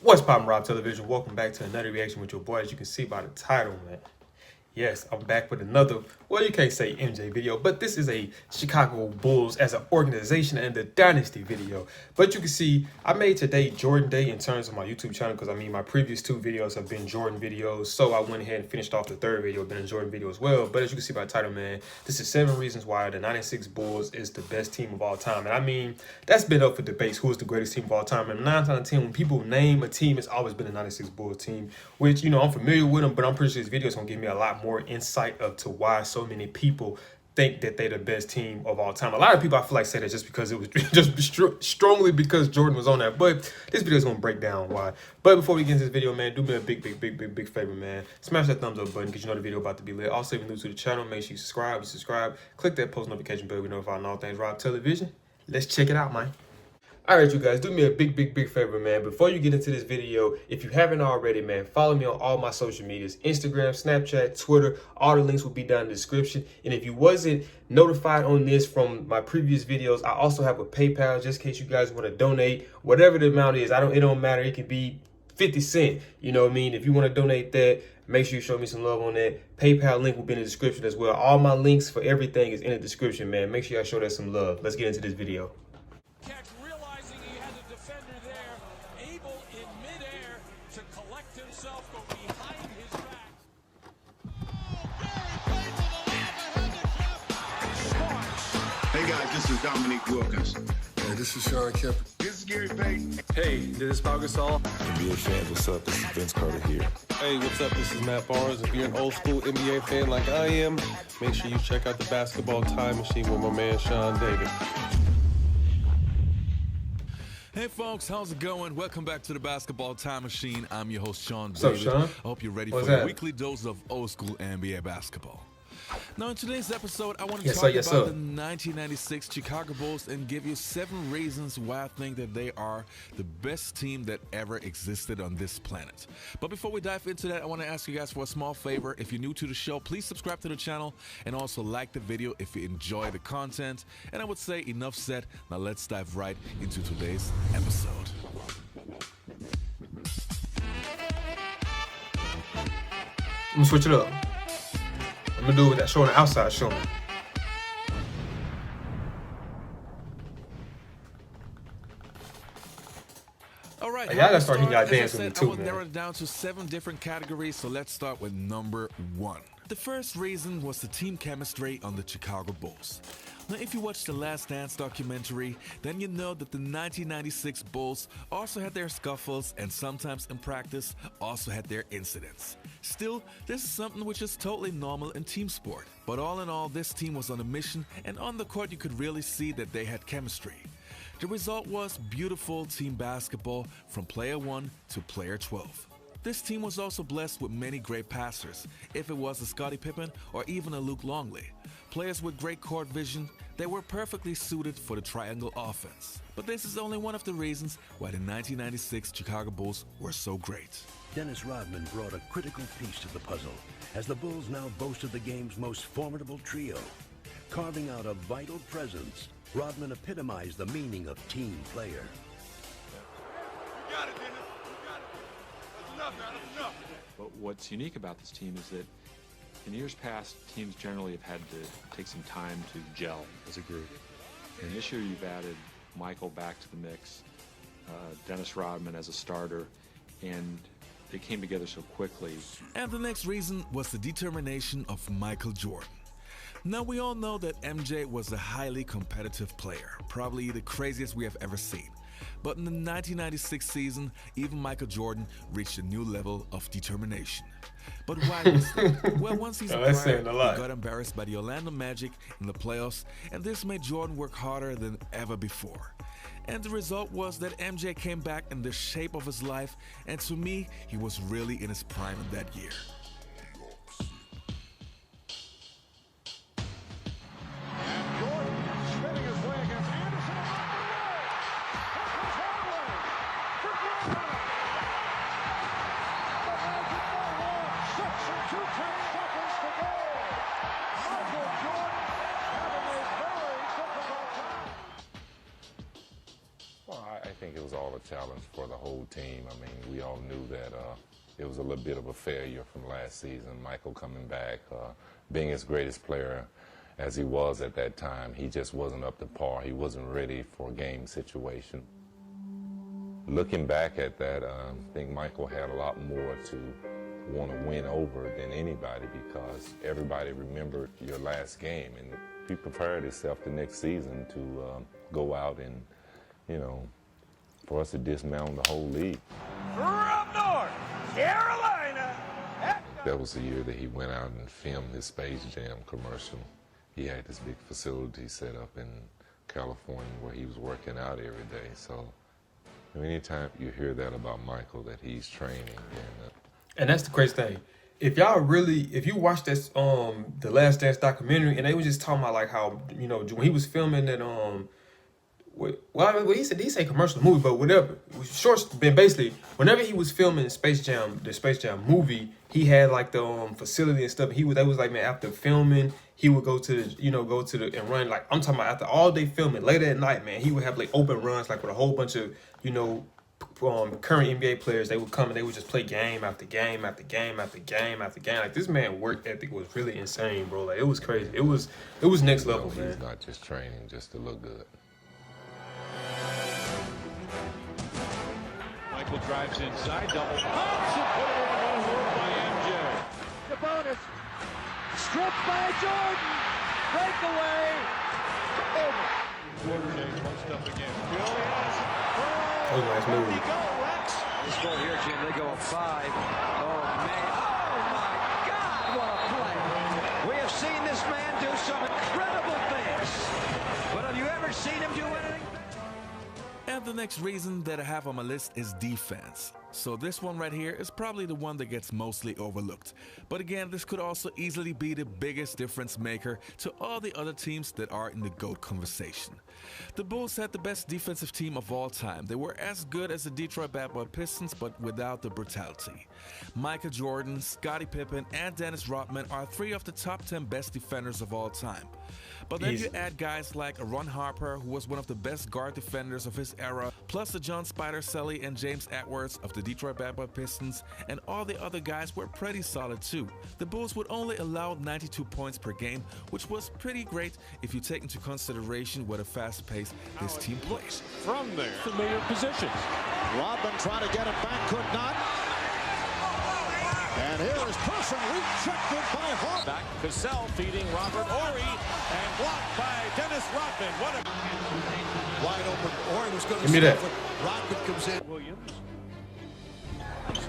What's poppin', Rob Television? Welcome back to another reaction with your boy. As you can see by the title, man. Yes, I'm back with another, well, you can't say MJ video, but this is a Chicago Bulls as an organization and the dynasty video. But you can see, I made today Jordan Day in terms of my YouTube channel, because I mean, my previous two videos have been Jordan videos, so I went ahead and finished off the third video, been a Jordan video as well. But as you can see by the title, man, this is 7 reasons why the 96 Bulls is the best team of all time. And I mean, that's been up for debates, who is the greatest team of all time. And 9 times out of 10, when people name a team, it's always been the 96 Bulls team, which, you know, I'm familiar with them, but I'm pretty sure this video is going to give me a lot more insight of to why so many people think that they're the best team of all time. A lot of people, I feel like, say that just because it was just strongly because Jordan was on that. But this video is going to break down why. But before we get into this video, man, do me a big favor, man. Smash that thumbs up button because you know the video about to be lit. Also, if you're new to the channel, make sure you subscribe. Click that post notification bell to be notified on all things Rob Television. Let's check it out, man. All right, you guys, do me a big favor, man. Before you get into this video, if you haven't already, man, follow me on all my social medias, Instagram, Snapchat, Twitter. All the links will be down in the description. And if you wasn't notified on this from my previous videos, I also have a PayPal just in case you guys want to donate, whatever the amount is. It don't matter. It could be 50 cents. You know what I mean? If you want to donate that, make sure you show me some love on that. PayPal link will be in the description as well. All my links for everything is in the description, man. Make sure y'all show that some love. Let's get into this video. Hey guys, this is Dominique Wilkins. Hey, this is Sean Kemp. This is Gary Payton. Hey, this is Pau Gasol. NBA fans, what's up? This is Vince Carter here. Hey, what's up? This is Matt Barnes. If you're an old school NBA fan like I am, make sure you check out the Basketball Time Machine with my man Sean David. Hey folks, how's it going? Welcome back to the Basketball Time Machine. I'm your host Sean What's up, David. Sean? I hope you're ready What's for that? a weekly dose of old school NBA basketball. Now in today's episode, I want to Yes, talk sir, about yes, sir. the 1996 Chicago Bulls and give you 7 reasons why I think that they are the best team that ever existed on this planet. But before we dive into that, I want to ask you guys for a small favor. If you're new to the show, please subscribe to the channel and also like the video if you enjoy the content. And I would say enough said. Now let's dive right into today's episode. I'm gonna switch it up. I'm gonna do it with that showing the outside showing. All right, Hey, y'all gotta start hitting y'all as I dance with me said, too, I will man. narrow it down to 7 different categories, so let's start with number 1. The first reason was the team chemistry on the Chicago Bulls. Now, if you watch the Last Dance documentary, then you know that the 1996 Bulls also had their scuffles and sometimes in practice also had their incidents. Still, this is something which is totally normal in team sport. But all in all, this team was on a mission, and on the court you could really see that they had chemistry. The result was beautiful team basketball from player 1 to player 12. This team was also blessed with many great passers, if it was a Scottie Pippen or even a Luke Longley. Players with great court vision, they were perfectly suited for the triangle offense. But this is only one of the reasons why the 1996 Chicago Bulls were so great. Dennis Rodman brought a critical piece to the puzzle, as the Bulls now boasted the game's most formidable trio. Carving out a vital presence, Rodman epitomized the meaning of team player. You got it, Dennis. You got it. That's enough, man. That's enough. But what's unique about this team is that in years past, teams generally have had to take some time to gel as a group. And this year you've added Michael back to the mix, Dennis Rodman as a starter, and they came together so quickly. And the next reason was the determination of Michael Jordan. Now we all know that MJ was a highly competitive player, probably the craziest we have ever seen. But in the 1996 season, even Michael Jordan reached a new level of determination. But why was that? Well, one season prior, he got embarrassed by the Orlando Magic in the playoffs, and this made Jordan work harder than ever before. And the result was that MJ came back in the shape of his life, and to me, he was really in his prime in that year. Well, I think it was all a challenge for the whole team. I mean, we all knew that it was a little bit of a failure from last season. Michael coming back, being his greatest player as he was at that time, he just wasn't up to par. He wasn't ready for a game situation. Looking back at that, I think Michael had a lot more to want to win over than anybody, because everybody remembered your last game, and he prepared himself the next season to go out and, you know, for us to dismantle the whole league. From North Carolina. That was the year that he went out and filmed his Space Jam commercial. He had this big facility set up in California where he was working out every day. So anytime you hear that about Michael, that he's training, And that's the crazy thing. If you watch this the Last Dance documentary, and they were just talking about like how, you know, when he was filming that he said commercial movie, but whatever. Shorts been basically whenever he was filming Space Jam, the Space Jam movie, he had like the facility and stuff. That was like, man, after filming, he would go to the and run, like, I'm talking about after all day filming, late at night, man, he would have like open runs like with a whole bunch of, you know, current NBA players. They would come and they would just play game after game after game after game after game. Like, this man work ethic was really insane, bro. Like, it was crazy. It was next level, man. He's not just training just to look good. Michael drives inside, double pumps and put it in one move by MJ. The bonus. Stripped by Jordan. Breakaway. Over. Quarter post up again. That was a nice move. This goal here, Jim, they go up 5. Oh, man. Oh, my God. What a play. We have seen this man do some incredible things. But have you ever seen him do anything? And the next reason that I have on my list is defense. So this one right here is probably the one that gets mostly overlooked. But again, this could also easily be the biggest difference maker to all the other teams that are in the GOAT conversation. The Bulls had the best defensive team of all time. They were as good as the Detroit Bad Boy Pistons, but without the brutality. Michael Jordan, Scottie Pippen, and Dennis Rodman are 3 of the top 10 best defenders of all time. But then you add guys like Ron Harper, who was one of the best guard defenders of his era, plus the John Spider Selly and James Edwards of the Detroit Bad Boy Pistons, and all the other guys were pretty solid too. The Bulls would only allow 92 points per game, which was pretty great if you take into consideration what a fast pace this team plays. From there. Familiar positions. Rodman trying to get it back, could not. And here is Person rejected by Hart. Back Cassell feeding Robert Horry and blocked by Dennis Rodman. What a wide open. Horry was going to Give me that. Rodman comes in. Williams.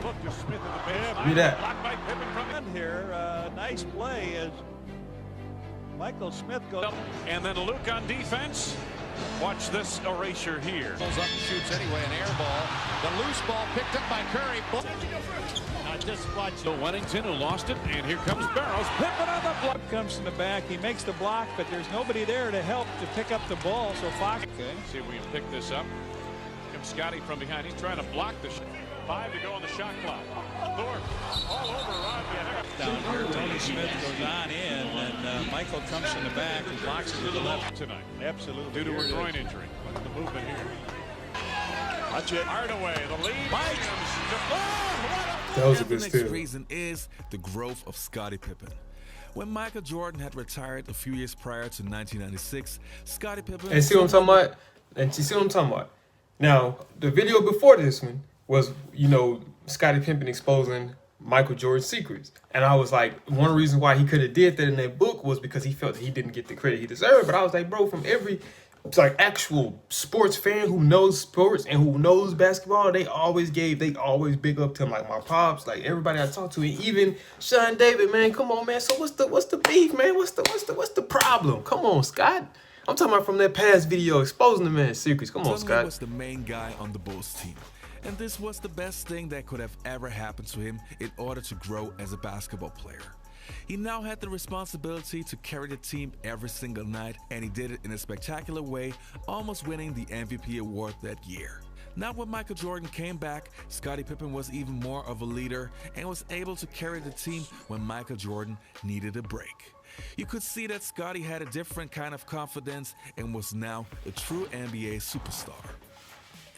Look to Smith in the base. Give me that. Blocked by Pippen from in here. Nice play as Michael Smith goes up. And then Luke on defense. Watch this erasure here. Goes up and shoots anyway, an air ball. The loose ball picked up by Curry. Just watch Wennington, who lost it, and here comes Barrows. Pippen on the block. Comes from the back. He makes the block, but there's nobody there to help to pick up the ball. So Fox. Okay, see if we can pick this up. Comes Scotty from behind. He's trying to block the shot. 5 to go on the shot clock. Thorpe all over Rodman. Down here, Tony Smith goes on in, and Michael comes from the back and blocks it to the left tonight. Absolutely. Due to a groin injury. What's the movement here? Watch it. Hardaway, the lead. That was a good The next steal. reason is the growth of Scottie Pippen. When Michael Jordan had retired a few years prior to 1996, Scottie Pippen... And see what I'm talking about? And you see what I'm talking about? Now, the video before this one was, you know, Scottie Pippen exposing Michael Jordan's secrets. And I was like, one reason why he could have did that in that book was because he felt that he didn't get the credit he deserved. But I was like, bro, from every... It's like actual sports fan who knows sports and who knows basketball, they always big up to him, like my pops, like everybody I talked to, and even Sean David, man, come on, man. So what's the beef, man? What's the problem? Come on, Scott. I'm talking about from that past video exposing the man's secrets. Come on, Scott. He was the main guy on the Bulls team. And this was the best thing that could have ever happened to him in order to grow as a basketball player. He now had the responsibility to carry the team every single night, and he did it in a spectacular way, almost winning the MVP award that year. Now when Michael Jordan came back, Scottie Pippen was even more of a leader and was able to carry the team when Michael Jordan needed a break. You could see that Scottie had a different kind of confidence and was now a true NBA superstar.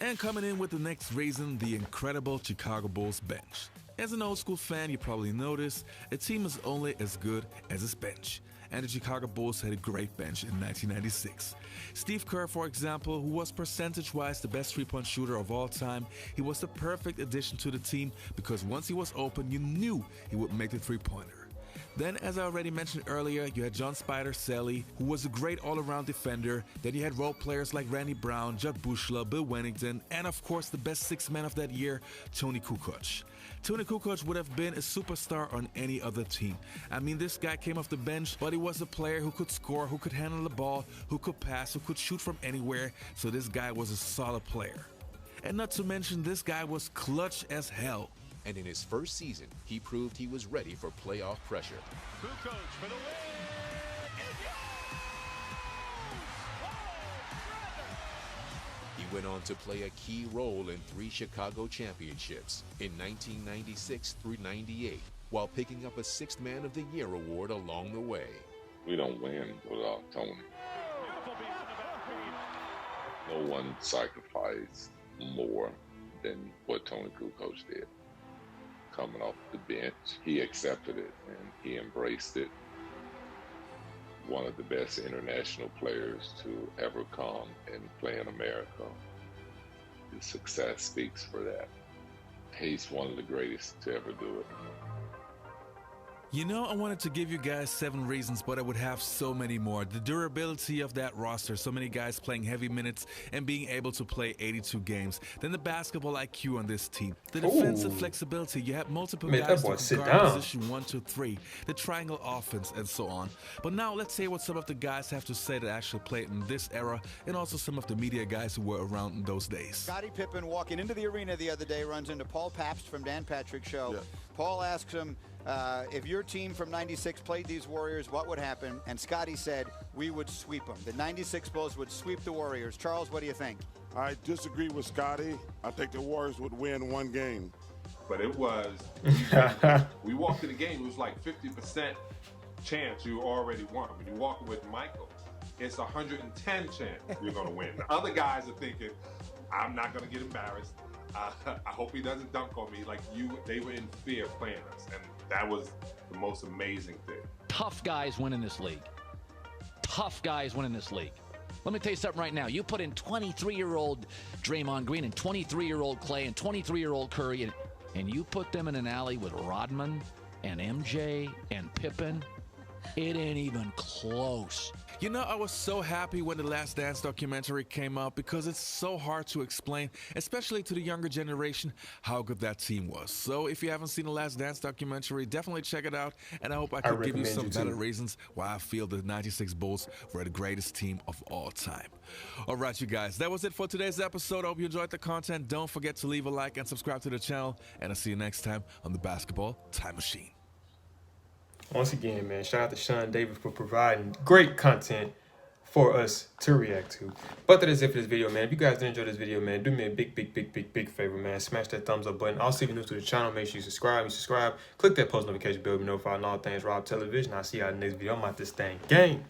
And coming in with the next reason, the incredible Chicago Bulls bench. As an old school fan, you probably noticed a team is only as good as its bench. And the Chicago Bulls had a great bench in 1996. Steve Kerr, for example, who was percentage-wise the best three-point shooter of all time, he was the perfect addition to the team because once he was open, you knew he would make the three-pointer. Then, as I already mentioned earlier, you had John Spider Selly, who was a great all-around defender. Then you had role players like Randy Brown, Judd Bushla, Bill Wennington, and of course the best sixth man of that year, Tony Kukoc. Tony Kukoc would have been a superstar on any other team. I mean, this guy came off the bench, but he was a player who could score, who could handle the ball, who could pass, who could shoot from anywhere, so this guy was a solid player. And not to mention, this guy was clutch as hell. And in his first season, he proved he was ready for playoff pressure. Kukoc for the win. He went on to play a key role in 3 Chicago championships in 1996 through 98, while picking up a 6th Man of the Year award along the way. We don't win without Tony. No one sacrificed more than what Tony Kukoc did. Coming off the bench, he accepted it and he embraced it. One of the best international players to ever come and play in America. His success speaks for that. He's one of the greatest to ever do it. You know, I wanted to give you guys 7 reasons, but I would have so many more. The durability of that roster, so many guys playing heavy minutes and being able to play 82 games. Then the basketball IQ on this team. The defensive flexibility. You have multiple guys who can guard position 1, 2, 3. The triangle offense and so on. But now let's hear what some of the guys have to say that actually played in this era, and also some of the media guys who were around in those days. Scottie Pippen walking into the arena the other day runs into Paul Pabst from Dan Patrick's show. Yeah. Paul asks him, if your team from 96 played these Warriors, what would happen? And Scottie said, we would sweep them. The 96 Bulls would sweep the Warriors. Charles, what do you think? I disagree with Scottie. I think the Warriors would win 1 game. But it was, we walked to the game, it was like 50% chance you already won. When you walk with Michael, it's 110 chance you're going to win. The other guys are thinking, I'm not going to get embarrassed. I hope he doesn't dunk on me. Like they were in fear playing us, and that was the most amazing thing. Tough guys win in this league. Tough guys win in this league. Let me tell you something right now. You put in 23-year-old Draymond Green and 23-year-old Clay and 23-year-old Curry, and you put them in an alley with Rodman and MJ and Pippen, it ain't even close. You know, I was so happy when the Last Dance documentary came out because it's so hard to explain, especially to the younger generation, how good that team was. So if you haven't seen the Last Dance documentary, definitely check it out. And I hope I could give you some better reasons why I feel the 96 Bulls were the greatest team of all time. All right, you guys, that was it for today's episode. I hope you enjoyed the content. Don't forget to leave a like and subscribe to the channel. And I'll see you next time on the Basketball Time Machine. Once again, man, shout out to Sean Davis for providing great content for us to react to. But that is it for this video, man. If you guys did enjoy this video, man, do me a big favor, man. Smash that thumbs up button. Also, if you're new to the channel, make sure you subscribe. Click that post notification bell to be notified on all things Rob Television. I'll see y'all in the next video. I'm out this thing. Gang.